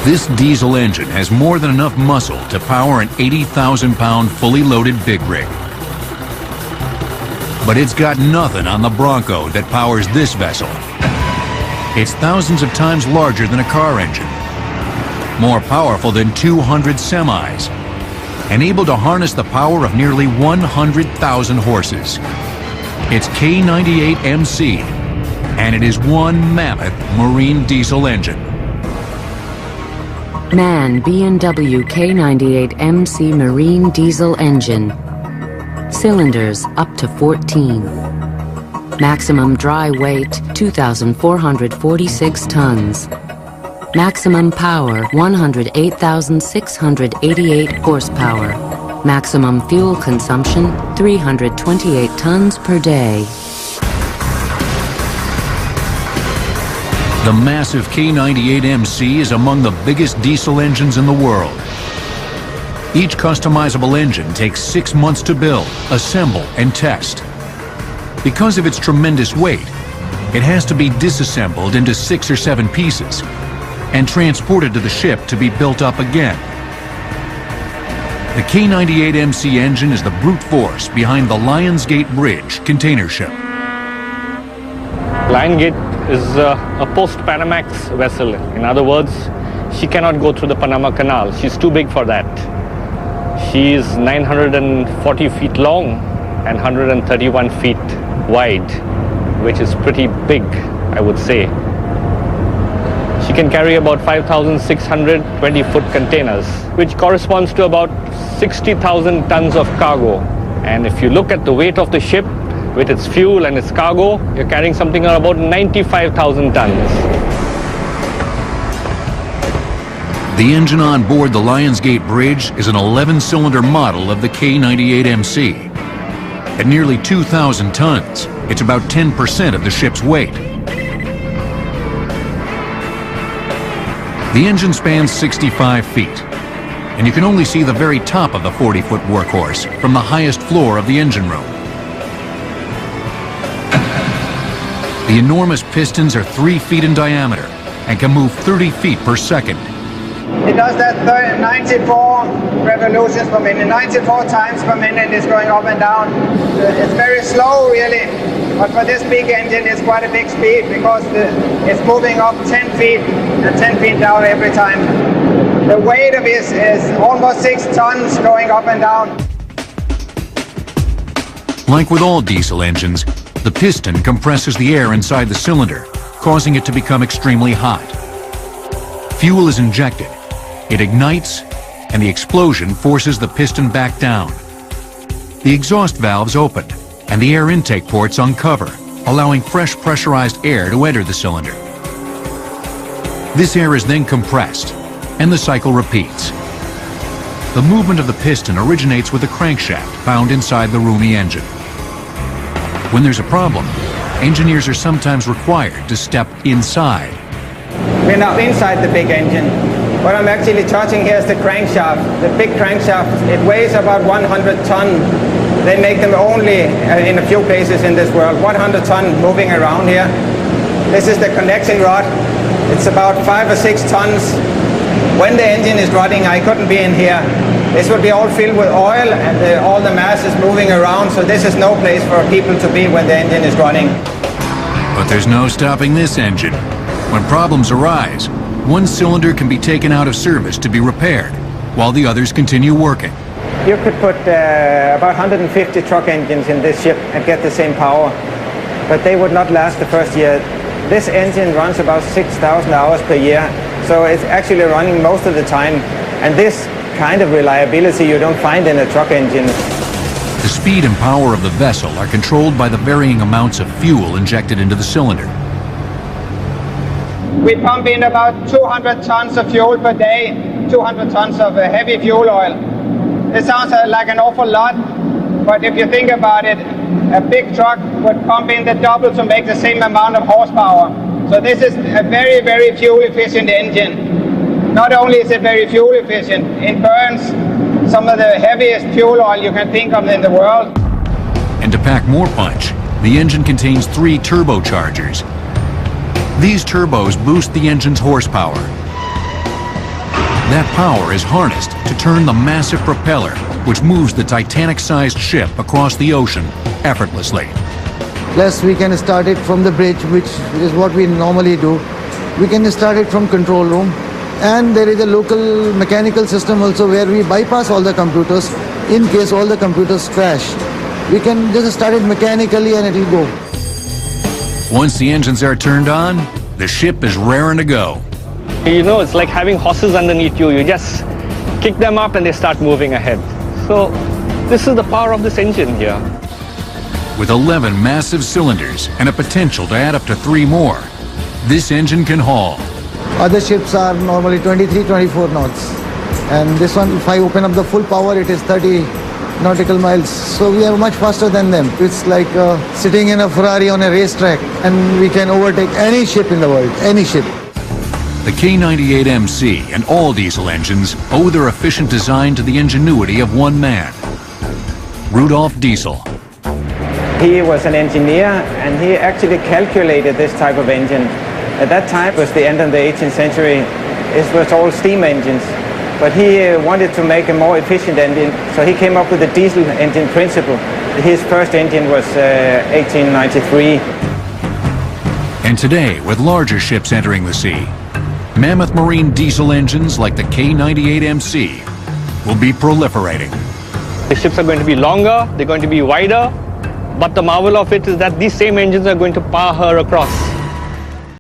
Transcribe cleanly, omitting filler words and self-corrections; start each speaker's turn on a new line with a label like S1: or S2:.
S1: This diesel engine has more than enough muscle to power an 80,000-pound fully loaded big rig. But it's got nothing on the Bronco that powers this vessel. It's thousands of times larger than a car engine, more powerful than 200 semis, and able to harness the power of nearly 100,000 horses. It's K98MC, and it is one mammoth marine diesel engine.
S2: MAN B&W K98MC marine diesel engine. Cylinders up to 14. Maximum dry weight 2,446 tons. Maximum power 108,688 horsepower. Maximum fuel consumption 328 tons per day.
S1: The massive K98MC is among the biggest diesel engines in the world. Each customizable engine takes 6 months to build, assemble, and test. Because of its tremendous weight, it has to be disassembled into 6 or 7 pieces and transported to the ship to be built up again. The K98MC engine is the brute force behind the Lionsgate Bridge container ship.
S3: Lionsgate is a post-Panamax vessel. In other words, she cannot go through the Panama Canal. She's too big for that. She is 940 feet long and 131 feet wide, which is pretty big, I would say. She can carry about 5,600 20-foot containers, which corresponds to about 60,000 tons of cargo. And if you look at the weight of the ship, with its fuel and its cargo, you're carrying something around about 95,000 tons.
S1: The engine on board the Lionsgate Bridge is an 11-cylinder model of the K98MC. At nearly 2,000 tons, it's about 10% of the ship's weight. The engine spans 65 feet, and you can only see the very top of the 40-foot workhorse from the highest floor of the engine room. The enormous pistons are 3 feet in diameter and can move 30 feet per second.
S4: It does that 94 revolutions per minute, 94 times per minute is going up and down. It's very slow really, but for this big engine it's quite a big speed because it's moving up 10 feet and 10 feet down every time. The weight of it is almost 6 tons going up and down.
S1: Like with all diesel engines, the piston compresses the air inside the cylinder, causing it to become extremely hot. Fuel is injected, it ignites, and the explosion forces the piston back down. The exhaust valves open, and the air intake ports uncover, allowing fresh pressurized air to enter the cylinder. This air is then compressed, and the cycle repeats. The movement of the piston originates with a crankshaft found inside the roomy engine. When there's a problem, engineers are sometimes required to step inside.
S4: We're now inside the big engine. What I'm actually touching here is the crankshaft. The big crankshaft, it weighs about 100 ton. They make them only in a few places in this world. 100 ton moving around here. This is the connecting rod. It's about 5 or 6 tons. When the engine is running, I couldn't be in here. This would be all filled with oil and all the mass is moving around, so this is no place for people to be when the engine is running.
S1: But there's no stopping this engine. When problems arise, one cylinder can be taken out of service to be repaired, while the others continue working.
S4: You could put about 150 truck engines in this ship and get the same power, but they would not last the first year. This engine runs about 6,000 hours per year, so it's actually running most of the time, and this kind of reliability you don't find in a truck engine.
S1: The speed and power of the vessel are controlled by the varying amounts of fuel injected into the cylinder.
S4: We pump in about 200 tons of fuel per day, 200 tons of heavy fuel oil. This sounds like an awful lot, but if you think about it, a big truck would pump in the double to make the same amount of horsepower. So this is a very, very fuel efficient engine. Not only is it very fuel efficient, it burns some of the heaviest fuel oil you can think of in the world.
S1: And to pack more punch, the engine contains 3 turbochargers. These turbos boost the engine's horsepower. That power is harnessed to turn the massive propeller, which moves the Titanic-sized ship across the ocean effortlessly.
S5: Plus, we can start it from the bridge, which is what we normally do. We can start it from control room. And there is a local mechanical system also where we bypass all the computers in case all the computers crash. We can just start it mechanically and it will go.
S1: Once the engines are turned on, the ship is raring to go.
S3: You know, it's like having horses underneath you. You just kick them up and they start moving ahead. So this is the power of this engine here.
S1: With 11 massive cylinders and a potential to add up to 3 more, this engine can haul.
S5: Other ships are normally 23, 24 knots. And this one, if I open up the full power, it is 30 nautical miles. So we are much faster than them. It's like sitting in a Ferrari on a racetrack, and we can overtake any ship in the world, any ship.
S1: The K98MC and all diesel engines owe their efficient design to the ingenuity of one man, Rudolf Diesel.
S4: He was an engineer, and he actually calculated this type of engine. At that time, it was the end of the 18th century. It was all steam engines. But he wanted to make a more efficient engine, so he came up with the diesel engine principle. His first engine was 1893.
S1: And today, with larger ships entering the sea, mammoth marine diesel engines like the K98MC will be proliferating.
S3: The ships are going to be longer, they're going to be wider, but the marvel of it is that these same engines are going to power her across.